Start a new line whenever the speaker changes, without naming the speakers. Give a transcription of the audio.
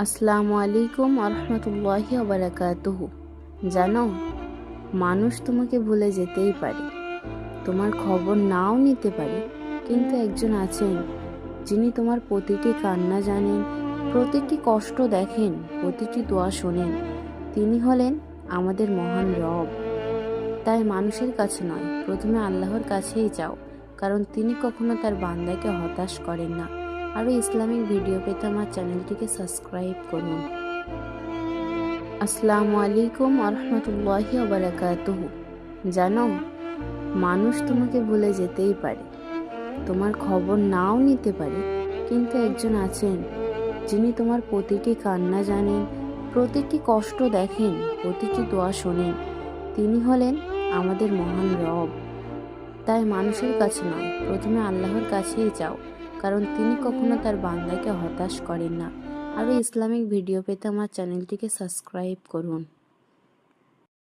আসসালামু আলাইকুম আরহামতুল্লাহি ওবারাকাতুহু। জানো, মানুষ তোমাকে ভুলে যেতেই পারে, তোমার খবর নাও নিতে পারে, কিন্তু একজন আছেন যিনি তোমার প্রতিটি কান্না জানেন, প্রতিটি কষ্ট দেখেন, প্রতিটি দোয়া শোনেন। তিনি হলেন আমাদের মহান রব। তাই মানুষের কাছে নয়, প্রথমে আল্লাহর কাছেই যাও, কারণ তিনি কখনো তার বান্দাকে হতাশ করেন না। আরও ইসলামিক ভিডিও পেতে আমার চ্যানেলটিকে সাবস্ক্রাইব করুন। আসসালামু আলাইকুম আরহামতুল্লাহি ওবারাকাতুহু। জানো, মানুষ তোমাকে ভুলে যেতেই পারে, তোমার খবর নাও নিতে পারে, কিন্তু একজন আছেন যিনি তোমার প্রতিটি কান্না জানেন, প্রতিটি কষ্ট দেখেন, প্রতিটি দোয়া শোনেন। তিনি হলেন আমাদের মহান রব। তাই মানুষের কাছে নয়, প্রথমে আল্লাহর কাছেই যাও, কারণ তিনি কখনো তার বান্দাকে হতাশ করেন না। আরও ইসলামিক ভিডিও পেতে আমার চ্যানেলটিকে সাবস্ক্রাইব করুন।